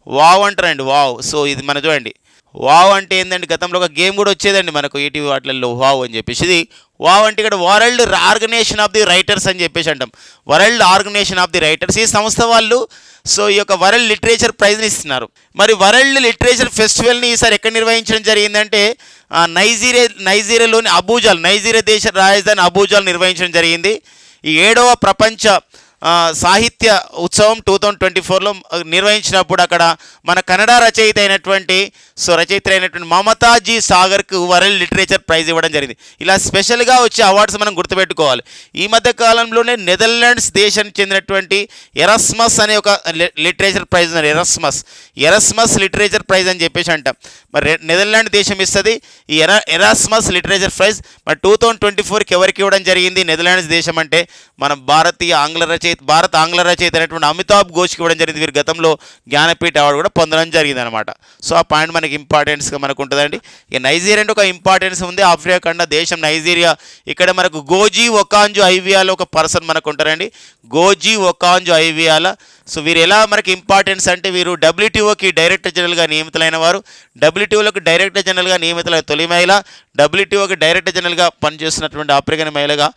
వావ్ అంటారండి. సో ఇది మన చూడండి, వావ్ అంటే ఏంటంటే గతంలో ఒక గేమ్ కూడా వచ్చేదండి మనకు ఈటీవీ వాటిల్లో వావ్ అని చెప్పేసి. ఇది వావ్ అంటే ఇక్కడ World Organisation of the Writers అని చెప్పేసి అంటాం. World Organisation of the Writers ఈ సంస్థ వాళ్ళు సో ఈ యొక్క వరల్డ్ లిటరేచర్ ప్రైజ్ని ఇస్తున్నారు. మరి వరల్డ్ లిటరేచర్ ఫెస్టివల్ని ఈసారి ఎక్కడ నిర్వహించడం జరిగిందంటే నైజీరియాలోని నైజీరియా దేశ రాజధాని అబూజాలో నిర్వహించడం జరిగింది. ఈ 7వ ప్రపంచ సాహిత్య ఉత్సవం 2024లో నిర్వహించినప్పుడు అక్కడ మన కన్నడ రచయిత అయినటువంటి మమతాజీ సాగర్కు వరల్డ్ లిటరేచర్ ప్రైజ్ ఇవ్వడం జరిగింది. ఇలా స్పెషల్గా వచ్చే అవార్డ్స్ మనం గుర్తుపెట్టుకోవాలి. ఈ మధ్య కాలంలోనే నెదర్లాండ్స్ దేశానికి చెందినటువంటి ఎరస్మస్ అనే ఒక లిటరేచర్ ప్రైజ్ ఉన్నారు. ఎరస్మస్ లిటరేచర్ ప్రైజ్ అని చెప్పేసి అంటాం. మరి నెదర్లాండ్ దేశం ఇస్తుంది ఈ ఎరాస్మస్ లిటరేచర్ ప్రైజ్. మరి 2024కి ఎవరికి ఇవ్వడం జరిగింది? నెదర్లాండ్స్ దేశం అంటే మన భారత ఆంగ్ల రచయిత అయినటువంటి అమితాబ్ ఘోష్కి ఇవ్వడం జరిగింది. వీరి గతంలో జ్ఞానపీఠ అవార్డు కూడా పొందడం జరిగింది అనమాట. సో ఆ పాయింట్ మనకి ఇంపార్టెన్స్గా మనకు ఉంటుందండి. ఇక నైజీరియా అంటే ఒక ఇంపార్టెన్స్ ఉంది. ఆఫ్రికా ఖండ దేశం నైజీరియా. ఇక్కడ మనకు గోజీ ఒకాంజో ఐవియాలో ఒక పర్సన్ మనకు ఉంటారండి, గోజీ ఒకాంజో ఐవియాలా. సో వీరు ఎలా మనకి ఇంపార్టెన్స్ అంటే వీరు WTOకి డైరెక్టర్ జనరల్గా నియమితులైన వారు, WTOలోకి డైరెక్టర్ జనరల్గా నియమితులైన తొలి మహిళ, WTOకి డైరెక్టర్ జనరల్గా పనిచేస్తున్నటువంటి ఆఫ్రికన్ మహిళగా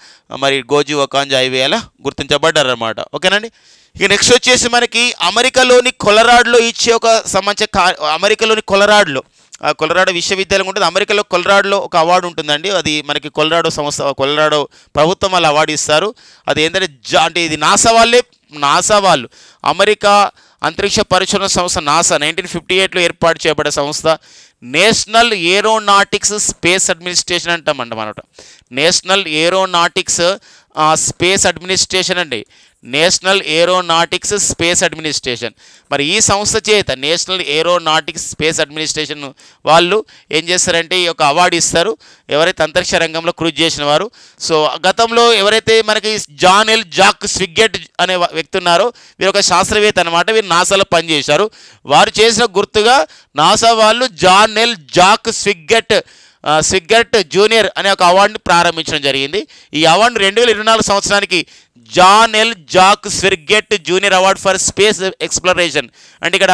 మరి గోజీ ఒకాంజో ఐవియాలా గుర్తించబడ్డారు అనమాట. ఓకేనండి. ఇక నెక్స్ట్ వచ్చేసి మనకి అమెరికాలోని కొలరాడోలో ఇచ్చే ఒక అమెరికాలోని కొలరాడోలో విశ్వవిద్యాలయం ఉంటుంది. అమెరికాలో కొలరాడోలో ఒక అవార్డు ఉంటుందండి. అది మనకి కొలరాడో ప్రభుత్వం వాళ్ళు అవార్డు ఇస్తారు. అది ఏంటంటే ఇది నాసా వాళ్ళు అమెరికా అంతరిక్ష పరిశోధన సంస్థ నాసా 1958లో ఏర్పాటు చేయబడే సంస్థ. నేషనల్ ఏరోనాటిక్స్ స్పేస్ అడ్మినిస్ట్రేషన్ అంటామన్నమాట. నేషనల్ ఏరోనాటిక్స్ స్పేస్ అడ్మినిస్ట్రేషన్ అండి, నేషనల్ ఏరోనాటిక్స్ స్పేస్ అడ్మినిస్ట్రేషన్. మరి ఈ సంస్థ చేత నేషనల్ ఏరోనాటిక్స్ స్పేస్ అడ్మినిస్ట్రేషన్ వాళ్ళు ఏం చేస్తారంటే ఈ యొక్క అవార్డు ఇస్తారు ఎవరైతే అంతరిక్ష రంగంలో కృషి చేసిన వారు. సో గతంలో ఎవరైతే మనకి జాక్ స్విగ్గెట్ అనే వ్యక్తి ఉన్నారో వీరు ఒక శాస్త్రవేత్త అనమాట. వీరు నాసాలో పనిచేశారు. వారు చేసిన గుర్తుగా నాసా వాళ్ళు జాక్ స్విగ్గెట్ జూనియర్ అనే ఒక అవార్డుని ప్రారంభించడం జరిగింది. ఈ అవార్డును 2024 సంవత్సరానికి Jack Swigert junior award for space exploration అంటే ఇక్కడ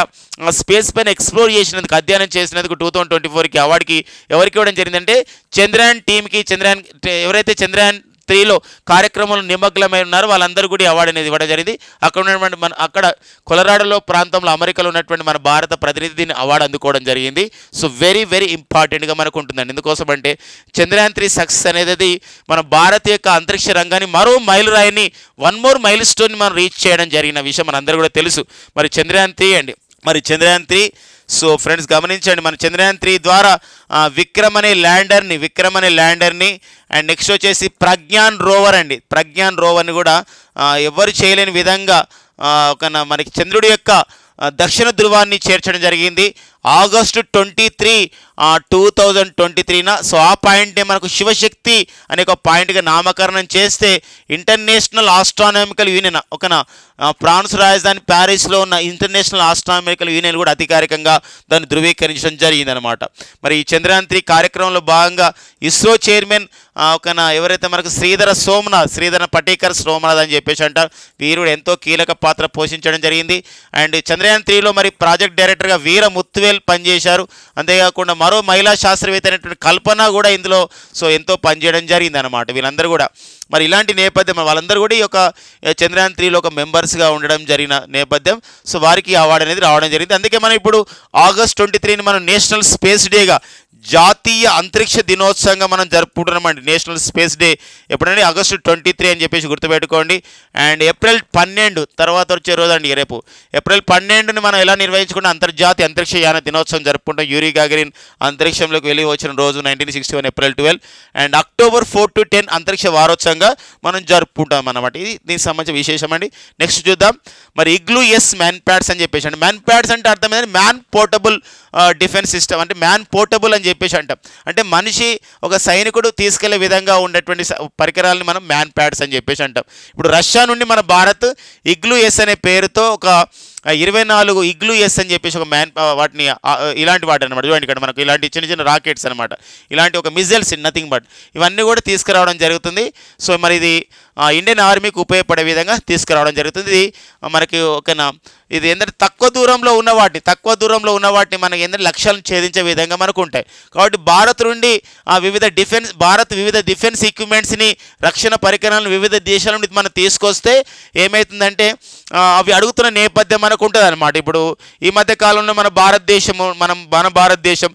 స్పేస్ పైన ఎక్స్ప్లోర్ చేసినందుకు, అధ్యయనం చేసినందుకు 2024కి అవార్డుకి ఎవరికి ఇవ్వడం జరిగిందంటే చంద్రయాన్ టీమ్కి. ఎవరైతే చంద్రయాన్ 3లో కార్యక్రమంలో నిమగ్నమై ఉన్నారో వాళ్ళందరూ కూడా అవార్డు అనేది ఇవ్వడం జరిగింది. అక్కడ ఉన్నటువంటి అక్కడ కొలరాడోలో ప్రాంతంలో అమెరికాలో ఉన్నటువంటి మన భారత ప్రతినిధిని అవార్డు అందుకోవడం జరిగింది. సో వెరీ వెరీ ఇంపార్టెంట్గా మనకు ఉంటుందండి. ఎందుకోసం అంటే చంద్రయాన్ 3 సక్సెస్ అనేది మన భారత యొక్క అంతరిక్ష రంగాన్ని మరో మైలురాయిని 1 more మైల్ స్టోన్ని మనం రీచ్ చేయడం జరిగిన విషయం మనందరూ కూడా తెలుసు. మరి చంద్రయాన్ 3 అండి. మరి చంద్రయాన్ 3 సో ఫ్రెండ్స్ గమనించండి, మన చంద్రయాన్ 3 ద్వారా విక్రమ్ అనే ల్యాండర్ని అండ్ నెక్స్ట్ వచ్చేసి ప్రజ్ఞాన్ రోవర్ని కూడా ఎవరు చేయలేని విధంగా మనకి చంద్రుడి యొక్క దక్షిణ ధృవాన్ని చేర్చడం జరిగింది. ఆగస్టు 23, 2023న. సో ఆ పాయింట్ని మనకు శివశక్తి అనే ఒక పాయింట్గా నామకరణం చేస్తే ఇంటర్నేషనల్ ఆస్ట్రానామికల్ యూనియన్ ఫ్రాన్స్ రాజధాని ప్యారిస్లో ఉన్న ఇంటర్నేషనల్ ఆస్ట్రానామికల్ యూనియన్ కూడా అధికారికంగా దాన్ని ధృవీకరించడం జరిగిందనమాట. మరి ఈ చంద్రయాన్ 3 కార్యక్రమంలో భాగంగా ఇస్రో చైర్మన్ ఎవరైతే మనకు శ్రీధర పటేకర్ సోమనాథ్ అని చెప్పేసి అంటారు, వీరుడు ఎంతో కీలక పాత్ర పోషించడం జరిగింది. అండ్ చంద్రయాన్ 3లో మరి ప్రాజెక్ట్ డైరెక్టర్గా వీర ముత్తువేల్ పనిచేశారు. అంతేకాకుండా మరో మహిళా శాస్త్రవేత్త అయినటువంటి కల్పన కూడా ఇందులో ఎంతో పనిచేయడం జరిగింది అనమాట. వీళ్ళందరూ కూడా మరి ఇలాంటి నేపథ్యం వాళ్ళందరూ కూడా ఈ యొక్క చంద్రయాన్ 3లో ఒక మెంబర్స్గా ఉండడం జరిగిన నేపథ్యం. సో వారికి అవార్డు అనేది రావడం జరిగింది. అందుకే మనం ఇప్పుడు ఆగస్ట్ 23ని మనం నేషనల్ స్పేస్ డేగా, జాతీయ అంతరిక్ష దినోత్సవంగా మనం జరుపుకుంటున్నామండి. నేషనల్ స్పేస్ డే ఎప్పుడంటే ఆగస్టు 23 అని చెప్పేసి గుర్తుపెట్టుకోండి. అండ్ ఏప్రిల్ 12 తర్వాత వచ్చే రోజు అండి, రేపు ఏప్రిల్ 12ని మనం ఎలా నిర్వహించుకుంటే అంతర్జాతీయ అంతరిక్ష యాన దినోత్సవం జరుపుకుంటాం. యూరీ గాగరిన్ అంతరిక్షంలోకి వెళ్ళి వచ్చిన రోజు 1961 ఏప్రిల్ 12. అండ్ అక్టోబర్ 4 to 10 అంతరిక్ష వారోత్సవంగా మనం జరుపుకుంటాం అన్నమాట. ఇది దీనికి సంబంధించిన విశేషం అండి. నెక్స్ట్ చూద్దాం. మరి ఇగ్లూ ఎస్ మ్యాన్ ప్యాడ్స్ అని చెప్పేసి అండి. మ్యాన్ ప్యాడ్స్ అంటే అర్థం ఏంటంటే మ్యాన్ పోర్టబుల్ డిఫెన్స్ సిస్టమ్, అంటే మ్యాన్ పోర్టబుల్ అని చెప్పేసి అంటాం. అంటే మనిషి ఒక సైనికుడు తీసుకెళ్లే విధంగా ఉన్నటువంటి పరికరాలని మనం మ్యాన్ ప్యాడ్స్ అని చెప్పేసి అంటాం. ఇప్పుడు రష్యా నుండి మన భారత్ ఇగ్లూ ఎస్ అనే పేరుతో ఒక 24 ఇగ్లూ ఎస్ అని చెప్పేసి ఒక వాటిని ఇలాంటి వాటి అనమాట. చూడండి ఇక్కడ మనకు ఇలాంటి చిన్న చిన్న రాకెట్స్ అనమాట, ఇలాంటి ఒక మిజైల్స్, నథింగ్ బట్ ఇవన్నీ కూడా తీసుకురావడం జరుగుతుంది. సో మరి ఇది ఇండియన్ ఆర్మీకి ఉపయోగపడే విధంగా తీసుకురావడం జరుగుతుంది. ఇది మనకి ఇది ఏంటంటే తక్కువ దూరంలో ఉన్న వాటిని మనకి ఏంటంటే లక్ష్యాలను ఛేదించే విధంగా మనకు ఉంటాయి. కాబట్టి భారత్ నుండి వివిధ డిఫెన్స్ ఎక్విప్మెంట్స్ని, రక్షణ పరికరాలను వివిధ దేశాల నుండి మనం తీసుకొస్తే ఏమవుతుందంటే అవి అడుగుతున్న నేపథ్యం మనకు ఉంటుంది అనమాట. ఇప్పుడు ఈ మధ్య కాలంలో మన భారతదేశం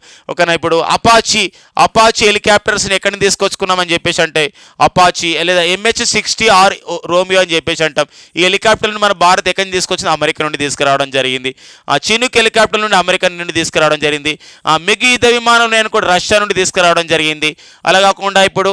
ఇప్పుడు అపాచీ హెలికాప్టర్స్ని ఎక్కడి నుంచి తీసుకొచ్చుకున్నామని చెప్పేసి అంటే అపాచీ లేదా MH-60R రోమియో అని చెప్పేసి అంటాం. ఈ హెలికాప్టర్లను మన భారత్ ఎక్కడి నుంచి తీసుకొచ్చింది, అమెరికా నుండి తీసుకురావడం జరిగింది. చినుక్ హెలికాప్టర్ నుండి అమెరికా నుండి తీసుకురావడం జరిగింది. మిగి యుద్ధ విమానం నేను కూడా రష్యా నుండి తీసుకురావడం జరిగింది. అలా కాకుండా ఇప్పుడు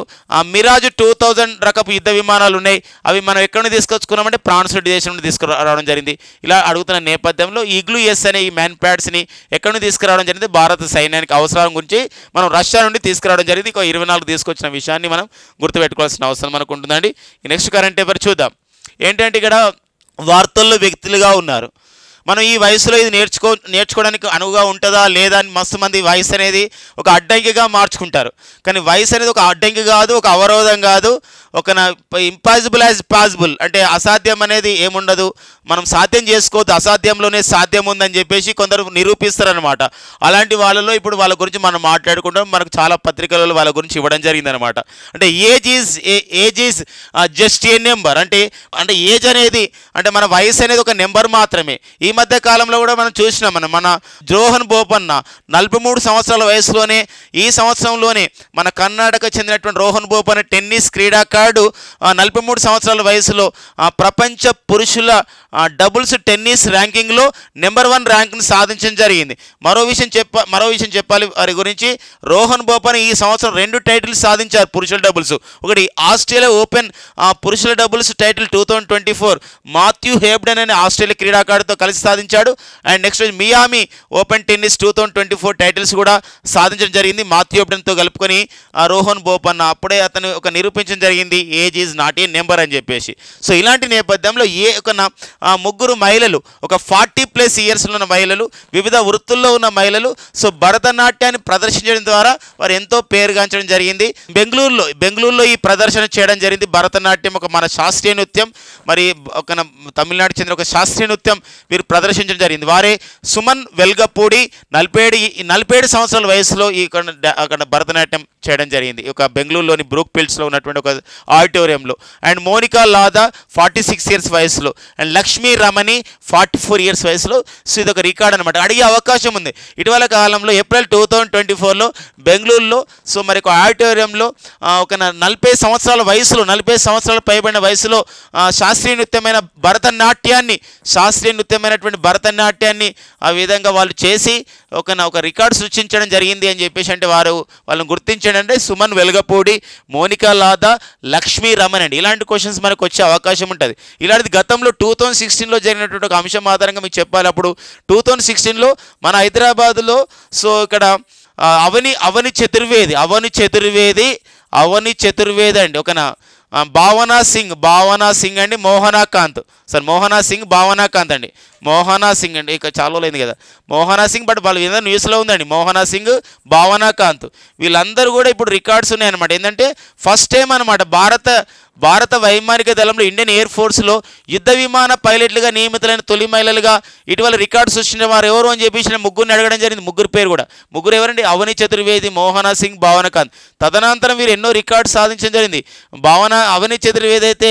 మిరాజ్ 2000 రకపు యుద్ధ విమానాలు ఉన్నాయి, అవి మనం ఎక్కడి నుండి తీసుకొచ్చుకున్నామంటే ఫ్రాన్స్ దేశం నుండి తీసుకురావడం జరిగింది. ఇలా అడుగుతున్న నేపథ్యంలో ఇగ్లూ ఎస్ అనే ఈ మ్యాన్ ప్యాడ్స్ని ఎక్కడి నుండి తీసుకురావడం జరిగింది, భారత సైన్యానికి అవసరం గురించి మనం రష్యా నుండి తీసుకురావడం జరిగింది. 24 తీసుకొచ్చిన విషయాన్ని మనం గుర్తుపెట్టుకోవాల్సిన అవసరం మనకు ఉంటుందండి. నెక్స్ట్ కరెంట్ పేపర్ చూద్దాం. ఏంటంటే ఇక్కడ వార్తల్లో వ్యక్తులుగా ఉన్నారు. మనం ఈ వయసులో ఇది నేర్చుకోవడానికి అనువుగా ఉంటుందా లేదా అని మస్తు మంది వయసు అనేది ఒక అడ్డంకిగా మార్చుకుంటారు. కానీ వయసు అనేది ఒక అడ్డంకి కాదు, ఒక అవరోధం కాదు, ఒక ఇంపాసిబుల్ యాజ్ పాసిబుల్, అంటే అసాధ్యం అనేది ఏముండదు, మనం సాధ్యం చేసుకోవద్దు, అసాధ్యంలోనే సాధ్యం ఉందని చెప్పేసి కొందరు నిరూపిస్తారనమాట. అలాంటి వాళ్ళలో ఇప్పుడు వాళ్ళ గురించి మనం మాట్లాడుకుంటాం. మనకు చాలా పత్రికలలో వాళ్ళ గురించి ఇవ్వడం జరిగిందనమాట. అంటే age is just a number, అంటే ఏజ్ అనేది అంటే మన వయసు అనేది ఒక నెంబర్ మాత్రమే. ఈ మధ్య కాలంలో కూడా మనం చూసినాం, మన రోహన్ బోపన్న 43 సంవత్సరాల వయసులోనే, ఈ సంవత్సరంలోనే మన కర్ణాటక చెందినటువంటి రోహన్ బోపన్న టెన్నిస్ క్రీడాకారుడు 43 సంవత్సరాల వయసులో ప్రపంచ పురుషుల డబుల్స్ టెన్నిస్ ర్యాంకింగ్లో నెంబర్ 1 ర్యాంక్ని సాధించడం జరిగింది. మరో విషయం చెప్పాలి వారి గురించి. రోహన్ బోపన్న ఈ సంవత్సరం 2 టైటిల్స్ సాధించారు పురుషుల డబుల్స్. ఒకటి ఆస్ట్రేలియా ఓపెన్ పురుషుల డబుల్స్ టైటిల్ 2024 మాథ్యూ హేబ్డెన్ అనే ఆస్ట్రేలియా క్రీడాకారుడితో కలిసి సాధించాడు. And next Miami open tennis 2024 titles కూడా సాధించడం జరిగింది మాథ్యూ హేబ్డెన్తో కలుపుకొని రోహన్ బోపన్న. అప్పుడే అతను నిరూపించడం జరిగింది age is not a number అని చెప్పేసి. సో ఇలాంటి నేపథ్యంలో ముగ్గురు మహిళలు, ఒక 40+ ఇయర్స్లో ఉన్న మహిళలు, వివిధ వృత్తుల్లో ఉన్న మహిళలు సో భరతనాట్యాన్ని ప్రదర్శించడం ద్వారా వారు ఎంతో పేరుగాంచడం జరిగింది. బెంగళూరులో ఈ ప్రదర్శన చేయడం జరిగింది. భరతనాట్యం ఒక మన శాస్త్రీయ నృత్యం, మరి ఒక తమిళనాడు చెందిన ఒక శాస్త్రీయ నృత్యం వీరు ప్రదర్శించడం జరిగింది. వారే సుమన్ వెల్గపూడి 47 సంవత్సరాల వయసులో అక్కడ భరతనాట్యం చేయడం జరిగింది. ఒక బెంగళూరులోని బ్రూక్ పిల్స్లో ఉన్నటువంటి ఒక ఆడిటోరియంలో. అండ్ మోనికా లాదా 46 ఇయర్స్ వయసులో, అండ్ లక్ష్మీ రమణి 44 ఇయర్స్ వయసులో. సో ఇది ఒక రికార్డ్ అనమాట. అడిగే అవకాశం ఉంది. ఇటీవల కాలంలో ఏప్రిల్ 2024లో బెంగళూరులో సో మరి ఒక ఆడిటోరియంలో ఒక 40 సంవత్సరాల వయసులో, 40 సంవత్సరాలు పైబడిన వయసులో శాస్త్రీయ నృత్యమైనటువంటి భరతనాట్యాన్ని ఆ విధంగా వాళ్ళు చేసి ఒక రికార్డు సృష్టించడం జరిగింది అని చెప్పేసి అంటే వాళ్ళని గుర్తించడం అంటే సుమన్ వెల్గపూడి, మోనికా లాదా, లక్ష్మీ రమణ్ అండి. ఇలాంటి క్వశ్చన్స్ మనకు వచ్చే అవకాశం ఉంటుంది. ఇలాంటిది గతంలో 2016లో జరిగినటువంటి ఒక అంశం ఆధారంగా మీకు చెప్పాలి. అప్పుడు 2016లో మన హైదరాబాద్లో సో ఇక్కడ అవని చతుర్వేది అండి ఒకనా భావనా సింగ్ అండి మోహనాకాంత్ అండి మోహనా సింగ్ అండి. ఇక చాలా లేదు కదా మోహనా సింగ్, బట్ వాళ్ళు ఏదైనా న్యూస్లో ఉందండి మోహనా సింగ్ భావనాకాంత్. వీళ్ళందరూ కూడా ఇప్పుడు రికార్డ్స్ ఉన్నాయన్నమాట. ఏంటంటే ఫస్ట్ టైం అనమాట భారత వైమానిక దళంలో ఇండియన్ ఎయిర్ ఫోర్స్లో యుద్ధ విమాన పైలట్లుగా నియమితులైన తొలి మహిళలుగా ఇటీవల రికార్డ్స్ వచ్చిన వారు ఎవరు అని చెప్పేసి ముగ్గురిని అడగడం జరిగింది. ముగ్గురు ఎవరండి? అవని చతుర్వేది, మోహనా సింగ్, భావనాకాంత్. తదనంతరం వీరు ఎన్నో రికార్డ్స్ సాధించడం జరిగింది. అవని చతుర్వేది అయితే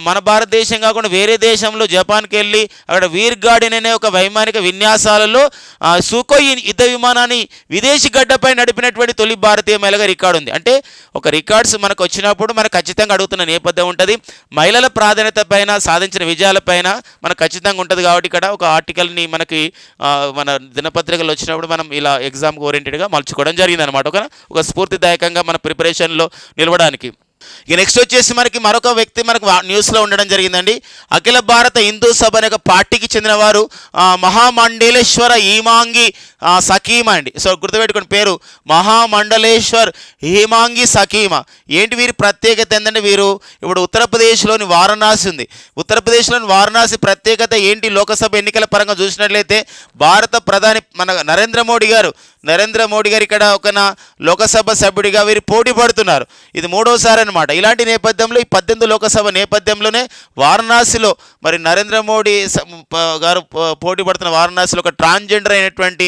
మన భారతదేశం కాకుండా వేరే దేశంలో జపాన్కి వెళ్ళి అక్కడ వీర్ గార్డెన్ అనే ఒక వైమానిక విన్యాసాలలో సుఖోయ్ యుద్ధ విమానాన్ని విదేశీ గడ్డపై నడిపినటువంటి తొలి భారతీయ మహిళగా రికార్డు ఉంది. అంటే ఒక రికార్డ్స్ మనకు వచ్చినప్పుడు మనకు ఖచ్చితంగా అడుగుతున్న నేపథ్యం ఉంటుంది. మహిళల ప్రాధాన్యత పైన సాధించిన విజయాలపైన మనకు ఖచ్చితంగా ఉంటుంది. కాబట్టి ఇక్కడ ఒక ఆర్టికల్ని మనకి మన దినపత్రికలు వచ్చినప్పుడు మనం ఇలా ఎగ్జామ్కి ఓరియంటెడ్గా మలుచుకోవడం జరిగింది అనమాట. ఒక స్ఫూర్తిదాయకంగా మన ప్రిపరేషన్లో నిలవడానికి. ఇక నెక్స్ట్ వచ్చేసి మనకి మరొక వ్యక్తి మనకు న్యూస్లో ఉండడం జరిగిందండి. అఖిల భారత హిందూ సభ అనే ఒక పార్టీకి చెందినవారు మహామండలేశ్వర హీమాంగి సకీమా అండి. సో గుర్తుపెట్టుకుని పేరు మహామండలేశ్వర్ హీమాంగి సకీమా. ఏంటి వీరి ప్రత్యేకత ఏంటంటే వీరు ఇప్పుడు ఉత్తరప్రదేశ్లోని వారణాసి ఉంది. ఉత్తరప్రదేశ్లోని వారణాసి ప్రత్యేకత ఏంటి? లోకసభ ఎన్నికల పరంగా చూసినట్లయితే భారత ప్రధాని మన నరేంద్ర మోడీ గారు ఇక్కడ ఒక లోకసభ సభ్యుడిగా వీరు పోటీ పడుతున్నారు. ఇది మూడోసారి అనమాట. ఇలాంటి నేపథ్యంలో ఈ 18 లోకసభ నేపథ్యంలోనే వారణాసిలో మరి నరేంద్ర మోడీ గారు పోటీ పడుతున్న వారణాసిలో ఒక ట్రాన్స్జెండర్ అయినటువంటి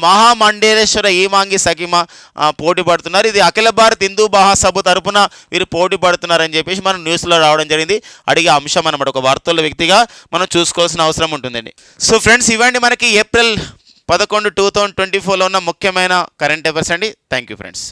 మహామండలేశ్వర హీమాంగి సకీమా పోటీ పడుతున్నారు. ఇది అఖిల భారత్ హిందూ మహాసభ తరపున వీరు పోటీ పడుతున్నారని చెప్పేసి మనం న్యూస్లో రావడం జరిగింది. అడిగే అంశం అనమాట. ఒక వార్తల వ్యక్తిగా మనం చూసుకోవాల్సిన అవసరం ఉంటుందండి. సో ఫ్రెండ్స్, ఇవ్వండి మనకి ఏప్రిల్ 11, 2024లో ఉన్న ముఖ్యమైన కరెంట్ అఫైర్స్ అండి. Thank you friends.